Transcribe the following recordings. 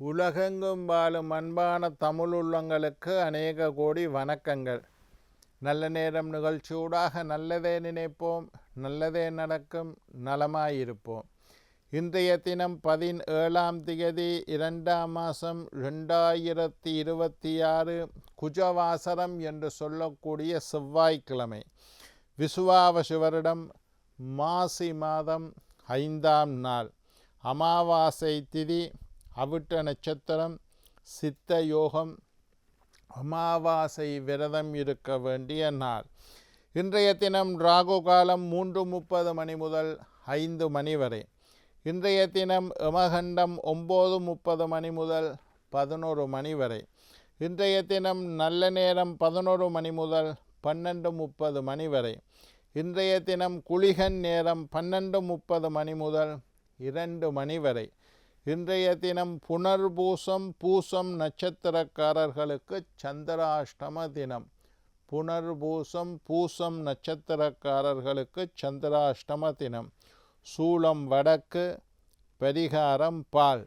உலகெங்கும் வாழும் அன்பான தமிழ் உள்ளங்களுக்கு அநேக கோடி வணக்கங்கள். நல்ல நேரம் நிகழ்ச்சியூடாக நல்லதே நினைப்போம், நல்லதே நடக்கும், நலமாயிருப்போம். இன்றைய தினம் 17ஆம் திகதி 2ஆம் மாதம் 2026 குஜவாசரம் என்று சொல்லக்கூடிய செவ்வாய்க்கிழமை. விசுவாவசு வருடம் மாசி மாதம் 5ஆம் நாள். அமாவாசை திதி, அவிட்ட நட்சத்திரம், சித்த யோகம், அமாவாசை விரதம் இருக்க வேண்டிய நாள். இன்றைய தினம் ராகு காலம் 3:30 மணி முதல் 5 மணி வரை. இன்றைய தினம் யமகண்டம் 9:30 மணி முதல் 11 மணி வரை. இன்றைய தினம் நல்ல நேரம் 11 மணி முதல் 12:30 மணி வரை. இன்றைய தினம் குளிகன் நேரம் 12:30 மணி முதல் 2 மணி வரை. இன்றைய தினம் புனர்பூசம் பூசம் நட்சத்திரக்காரர்களுக்கு சந்திராஷ்டம தினம். புனர்பூசம் பூசம் நட்சத்திரக்காரர்களுக்கு சந்திராஷ்டம தினம். சூலம் வடக்கு, பரிகாரம் பால்.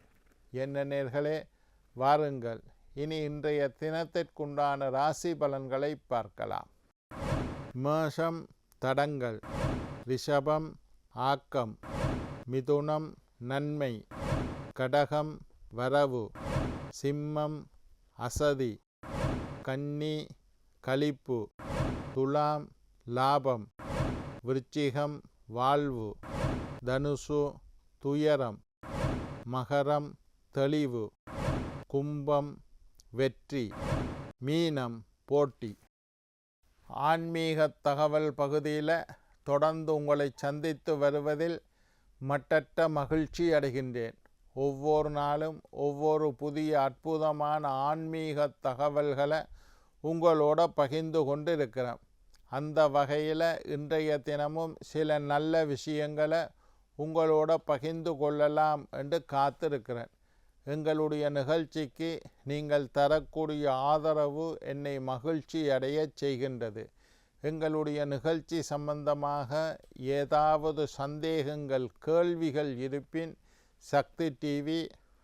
என்ன நேர்களே, வாருங்கள் இனி இன்றைய தினத்திற்குண்டான ராசி பலன்களை பார்க்கலாம். மேஷம் தடங்கள், ரிஷபம் ஆக்கம், மிதுனம் நன்மை, கடகம் வரவு, சிம்மம் அசதி, கன்னி களிப்பு, துலாம் லாபம், விருச்சிகம் வாழ்வு, தனுசு துயரம், மகரம் தெளிவு, கும்பம் வெற்றி, மீனம் போட்டி. ஆன்மீக தகவல் பகுதியில் தொடர்ந்து உங்களை சந்தித்து வருவதில் மட்டற்ற மகிழ்ச்சி அடைகின்றேன். ஒவ்வொரு நாளும் ஒவ்வொரு புதிய அற்புதமான ஆன்மீக தகவல்களை உங்களோட பகிர்ந்து கொண்டு இருக்கிறேன். அந்த வகையில் இன்றைய தினமும் சில நல்ல விஷயங்களை உங்களோட பகிர்ந்து கொள்ளலாம் என்று காத்திருக்கிறேன். எங்களுடைய நிகழ்ச்சிக்கு நீங்கள் தரக்கூடிய ஆதரவு என்னை மகிழ்ச்சி அடைய செய்கின்றது. எங்களுடைய நிகழ்ச்சி சம்பந்தமாக ஏதாவது சந்தேகங்கள் கேள்விகள் இருப்பின் சக்தி டிவி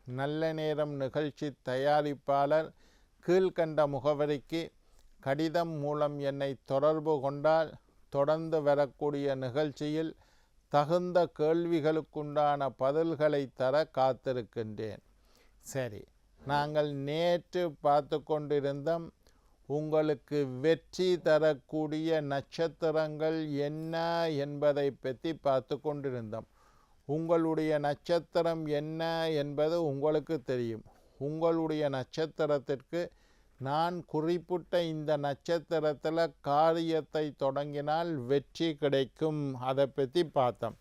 நல்ல நேரம் நிகழ்ச்சி தயாரிப்பாளர் கீழ்கண்ட முகவரிக்கு கடிதம் மூலம் என்னை தொடர்பு கொண்டால் தொடர்ந்து வரக்கூடிய நிகழ்ச்சியில் தகுந்த கேள்விகளுக்குண்டான பதில்களை தர காத்திருக்கின்றேன். சரி, நாங்கள் நேற்று பார்த்து கொண்டிருந்தோம் உங்களுக்கு வெற்றி தரக்கூடிய நட்சத்திரங்கள் என்ன என்பதை பற்றி பார்த்து கொண்டிருந்தோம். உங்களுடைய நட்சத்திரம் என்ன என்பது உங்களுக்கு தெரியும். உங்களுடைய நட்சத்திரத்திற்கு நான் குறிப்பிட்ட இந்த நட்சத்திரத்தில் காரியத்தை தொடங்கினால் வெற்றி கிடைக்கும், அதை பற்றி பார்த்தோம்.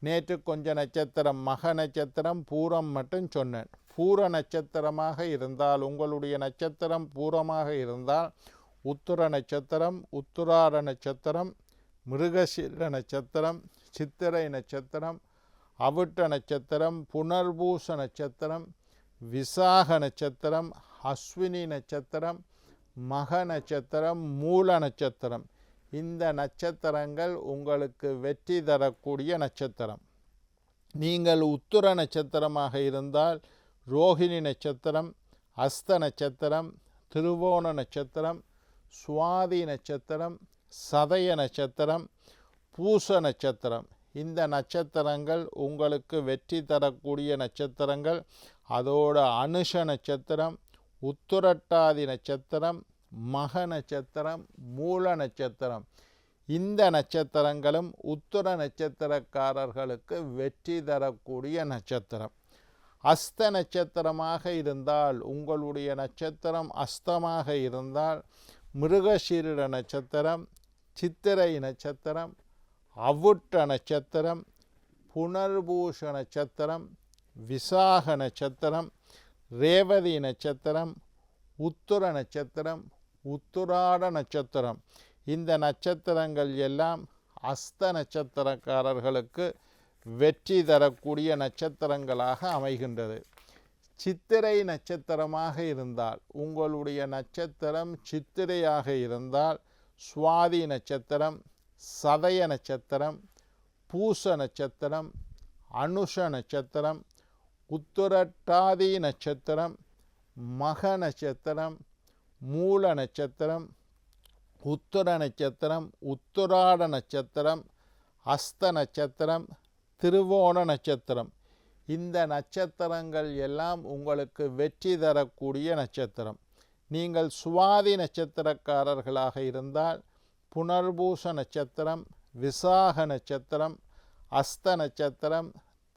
நேற்று கொஞ்சம் நட்சத்திரம் மக நட்சத்திரம் பூரம் மட்டும் சொன்னேன். பூர நட்சத்திரமாக இருந்தால், உங்களுடைய நட்சத்திரம் பூரமாக இருந்தால் உத்திர நட்சத்திரம், உத்திராட நட்சத்திரம், மிருகசீர நட்சத்திரம், சித்திரை நட்சத்திரம், அவிட்ட நட்சத்திரம், புனர்பூச நட்சத்திரம், விசாக நட்சத்திரம், அஸ்வினி நட்சத்திரம், மக நட்சத்திரம், மூல நட்சத்திரம். இந்த நட்சத்திரங்கள் உங்களுக்கு வெற்றி தரக்கூடிய நட்சத்திரம். நீங்கள் உத்திர நட்சத்திரமாக இருந்தால் ரோஹிணி நட்சத்திரம், அஸ்த நட்சத்திரம், திருவோண நட்சத்திரம், சுவாதி நட்சத்திரம், சதய நட்சத்திரம், பூச நட்சத்திரம். இந்த நட்சத்திரங்கள் உங்களுக்கு வெற்றி தரக்கூடிய நட்சத்திரங்கள். அதோட அனுஷ நட்சத்திரம், உத்திரட்டாதி நட்சத்திரம், மக நட்சத்திரம், மூல நட்சத்திரம். இந்த நட்சத்திரங்களும் உத்திர நட்சத்திரக்காரர்களுக்கு வெற்றி தரக்கூடிய நட்சத்திரம். அஸ்த நட்சத்திரமாக இருந்தால், உங்களுடைய நட்சத்திரம் அஸ்தமாக இருந்தால் மிருகசீரிட நட்சத்திரம், சித்திரை நட்சத்திரம், அவிட்ட நட்சத்திரம், புனர்பூஷ நட்சத்திரம், விசாக நட்சத்திரம், ரேவதி நட்சத்திரம், உத்திர நட்சத்திரம், உத்திராட நட்சத்திரம். இந்த நட்சத்திரங்கள் எல்லாம் அஸ்த நட்சத்திரக்காரர்களுக்கு வெற்றி தரக்கூடிய நட்சத்திரங்களாக அமைகின்றது. சித்திரை நட்சத்திரமாக இருந்தால், உங்களுடைய நட்சத்திரம் சித்திரையாக இருந்தால் சுவாதி நட்சத்திரம், சதய நட்சத்திரம், பூச நட்சத்திரம், அனுஷ நட்சத்திரம், உத்திரட்டாதி நட்சத்திரம், மக நட்சத்திரம், மூல நட்சத்திரம், உத்திர நட்சத்திரம், உத்திராட நட்சத்திரம், அஸ்த நட்சத்திரம், திருவோண நட்சத்திரம். இந்த நட்சத்திரங்கள் எல்லாம் உங்களுக்கு வெற்றி தரக்கூடிய நட்சத்திரம். நீங்கள் சுவாதி நட்சத்திரக்காரர்களாக இருந்தால் புனர்பூச நட்சத்திரம், விசாக நட்சத்திரம், அஸ்த நட்சத்திரம்,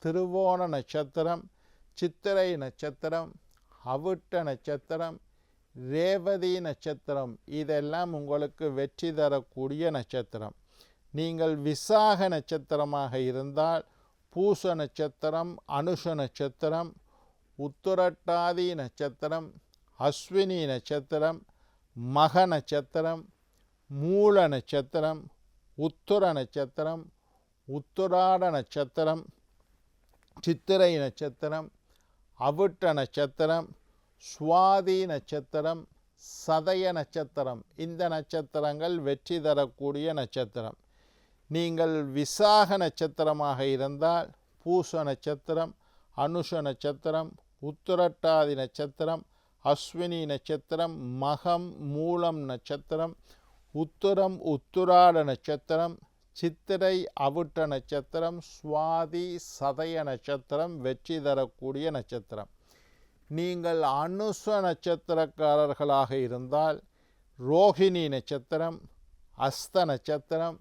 திருவோண நட்சத்திரம், சித்திரை நட்சத்திரம், அவிட்ட நட்சத்திரம், ரேவதி நட்சத்திரம் இதெல்லாம் உங்களுக்கு வெற்றி தரக்கூடிய நட்சத்திரம். நீங்கள் விசாக நட்சத்திரமாக இருந்தால் பூச நட்சத்திரம், அனுஷ நட்சத்திரம், உத்திரட்டாதி நட்சத்திரம், அஸ்வினி நட்சத்திரம், மக நட்சத்திரம், மூல நட்சத்திரம், உத்திர நட்சத்திரம், உத்திராட நட்சத்திரம், சித்திரை நட்சத்திரம், அவிட்ட நட்சத்திரம், சுவாதி நட்சத்திரம், சதய நட்சத்திரம் இந்த நட்சத்திரங்கள் வெற்றி தரக்கூடிய நட்சத்திரம். நீங்கள் விசாக நட்சத்திரமாக இருந்தால் பூச நட்சத்திரம், அனுஷ நட்சத்திரம், உத்திரட்டாதி நட்சத்திரம், அஸ்வினி நட்சத்திரம், மகம், மூலம் நட்சத்திரம், உத்திரம், உத்திராட நட்சத்திரம், சித்திரை, அவிட்ட நட்சத்திரம், சுவாதி, சதய நட்சத்திரம் வெற்றி தரக்கூடிய நட்சத்திரம். நீங்கள் அனுஷ நட்சத்திரக்காரர்களாக இருந்தால் ரோஹிணி நட்சத்திரம், அஸ்த நட்சத்திரம்,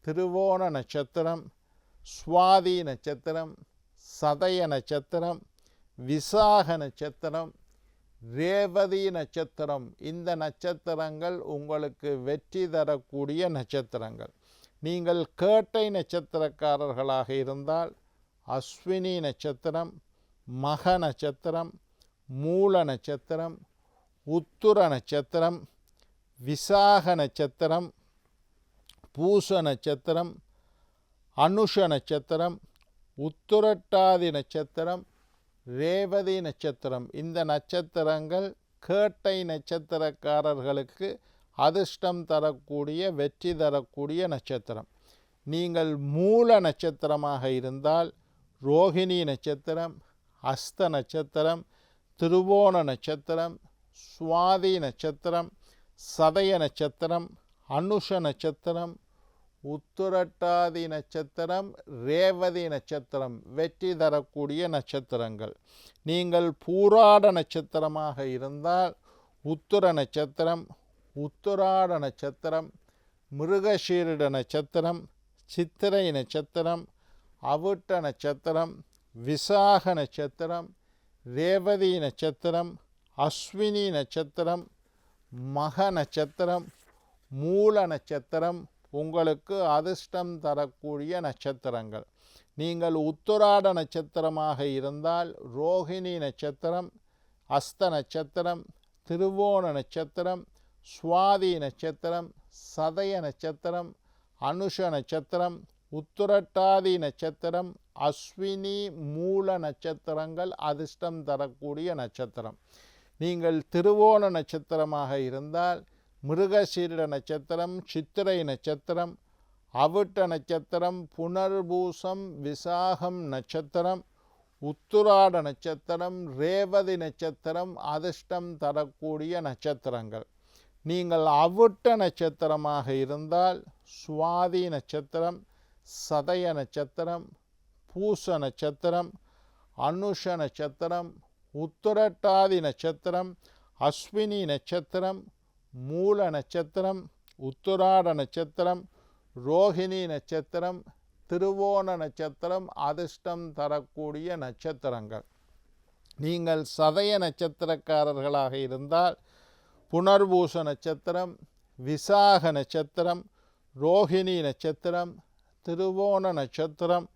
திருவோண நட்சத்திரம், சுவாதி நட்சத்திரம், சதய நட்சத்திரம், விசாக நட்சத்திரம், ரேவதி நட்சத்திரம் இந்த நட்சத்திரங்கள் உங்களுக்கு வெற்றி தரக்கூடிய நட்சத்திரங்கள். நீங்கள் கேட்டை நட்சத்திரக்காரர்களாக இருந்தால் அஸ்வினி நட்சத்திரம், மக நட்சத்திரம், மூல நட்சத்திரம், உத்திர நட்சத்திரம், விசாக நட்சத்திரம், பூச நட்சத்திரம், அனுஷ நட்சத்திரம், உத்திரட்டாதி நட்சத்திரம், ரேவதி நட்சத்திரம் இந்த நட்சத்திரங்கள் கேட்டை நட்சத்திரக்காரர்களுக்கு அதிர்ஷ்டம் தரக்கூடிய வெற்றி தரக்கூடிய நட்சத்திரம். நீங்கள் மூல நட்சத்திரமாக இருந்தால் ரோஹிணி நட்சத்திரம், அஸ்த நட்சத்திரம், திருவோண நட்சத்திரம், சுவாதி நட்சத்திரம், சதய நட்சத்திரம், அனுஷ நட்சத்திரம், உத்திரட்டாதி நட்சத்திரம், ரேவதி நட்சத்திரம் வெற்றி தரக்கூடிய நட்சத்திரங்கள். நீங்கள் பூராட நட்சத்திரமாக இருந்தால் உத்திர நட்சத்திரம், உத்திராட நட்சத்திரம், மிருகசீரிட நட்சத்திரம், சித்திரை நட்சத்திரம், அவிட்ட நட்சத்திரம், விசாக நட்சத்திரம், ரேவதி நட்சத்திரம், அஸ்வினி நட்சத்திரம், மக நட்சத்திரம், மூல நட்சத்திரம் உங்களுக்கு அதிர்ஷ்டம் தரக்கூடிய நட்சத்திரங்கள். நீங்கள் உத்திராட நட்சத்திரமாக இருந்தால் ரோஹிணி நட்சத்திரம், அஸ்த நட்சத்திரம், திருவோண நட்சத்திரம், சுவாதி நட்சத்திரம், சதய நட்சத்திரம், அனுஷ நட்சத்திரம், உத்திரட்டாதி நட்சத்திரம், அஸ்வினி, மூல நட்சத்திரங்கள் அதிர்ஷ்டம் தரக்கூடிய நட்சத்திரம். நீங்கள் திருவோண நட்சத்திரமாக இருந்தால் மிருகசீரிட நட்சத்திரம், சித்திரை நட்சத்திரம், அவிட்ட நட்சத்திரம், புனர்பூசம், விசாகம் நட்சத்திரம், உத்திராட நட்சத்திரம், ரேவதி நட்சத்திரம் அதிர்ஷ்டம் தரக்கூடிய நட்சத்திரங்கள். நீங்கள் அவிட்ட நட்சத்திரமாக இருந்தால் சுவாதி நட்சத்திரம், சதய நட்சத்திரம், பூச நட்சத்திரம், அனுஷ நட்சத்திரம், உத்திரட்டாதி நட்சத்திரம், அஸ்வினி நட்சத்திரம், மூல நட்சத்திரம், உத்திராட நட்சத்திரம், ரோஹிணி நட்சத்திரம், திருவோண நட்சத்திரம் அதிர்ஷ்டம் தரக்கூடிய நட்சத்திரங்கள். நீங்கள் சதய நட்சத்திரக்காரர்களாக இருந்தால் புனர்பூச நட்சத்திரம், விசாக நட்சத்திரம், ரோஹிணி நட்சத்திரம், திருவோண நட்சத்திரம்,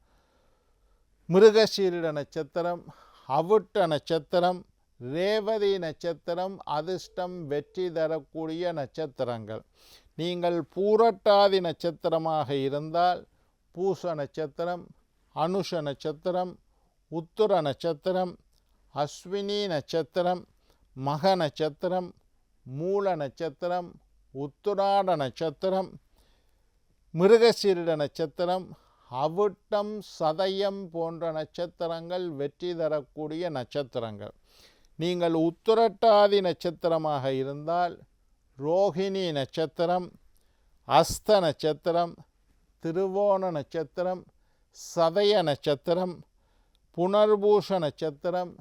மிருகசீரிட நட்சத்திரம், அவிட்ட நட்சத்திரம், ரேவதி நட்சத்திரம் அதிர்ஷ்டம் வெற்றி தரக்கூடிய நட்சத்திரங்கள். நீங்கள் பூரட்டாதி நட்சத்திரமாக இருந்தால் பூச நட்சத்திரம், அனுஷ நட்சத்திரம், உத்திர நட்சத்திரம், அஸ்வினி நட்சத்திரம், மக நட்சத்திரம், மூல நட்சத்திரம், உத்திராட நட்சத்திரம், மிருகசீரிட நட்சத்திரம் அவிட்டம் சதயம் போன்ற நட்சத்திரங்கள் வெற்றி தரக்கூடிய நட்சத்திரங்கள். நீங்கள் உத்திரட்டாதி நட்சத்திரமாக இருந்தால் ரோஹிணி நட்சத்திரம், அஸ்த நட்சத்திரம், திருவோண நட்சத்திரம், சதய நட்சத்திரம், புனர்பூஷ நட்சத்திரம்,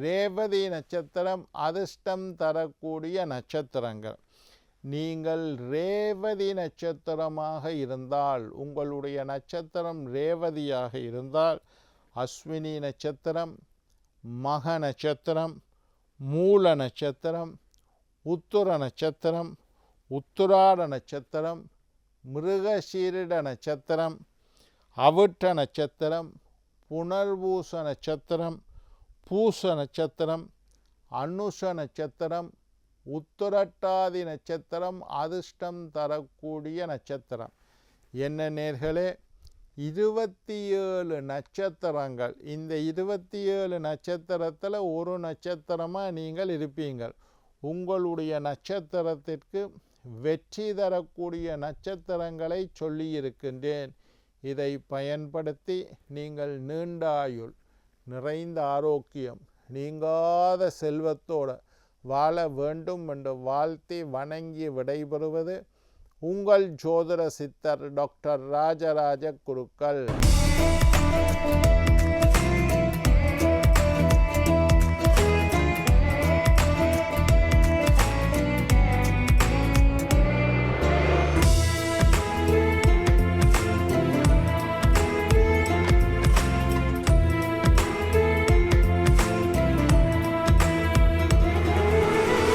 ரேவதி நட்சத்திரம் அதிர்ஷ்டம் தரக்கூடிய நட்சத்திரங்கள். நீங்கள் ரேவதி நட்சத்திரமாக இருந்தால், உங்களுடைய நட்சத்திரம் ரேவதியாக இருந்தால் அஸ்வினி நட்சத்திரம், மக நட்சத்திரம், மூல நட்சத்திரம், உத்திர நட்சத்திரம், உத்திராட நட்சத்திரம், மிருகசீரிட நட்சத்திரம், அவிட்ட நட்சத்திரம், புனர்பூச நட்சத்திரம், பூச நட்சத்திரம், அனுஷ நட்சத்திரம், உத்திரட்டாதி நட்சத்திரம் அதிர்ஷ்டம் தரக்கூடிய நட்சத்திரம். என்ன நேர்களே, 27 நட்சத்திரங்கள். இந்த 27 நட்சத்திரத்தில் ஒரு நட்சத்திரமாக நீங்கள் இருப்பீங்கள். உங்களுடைய நட்சத்திரத்திற்கு வெற்றி தரக்கூடிய நட்சத்திரங்களை சொல்லியிருக்கின்றேன். இதை பயன்படுத்தி நீங்கள் நீண்ட ஆயுள், நிறைந்த ஆரோக்கியம், நீங்காத செல்வத்தோடு வாழ வேண்டும் என்று வாழ்த்தி வணங்கி விடைபெறுவது உங்கள் ஜோதிட சித்தர் டாக்டர் ராஜராஜ குருக்கள்.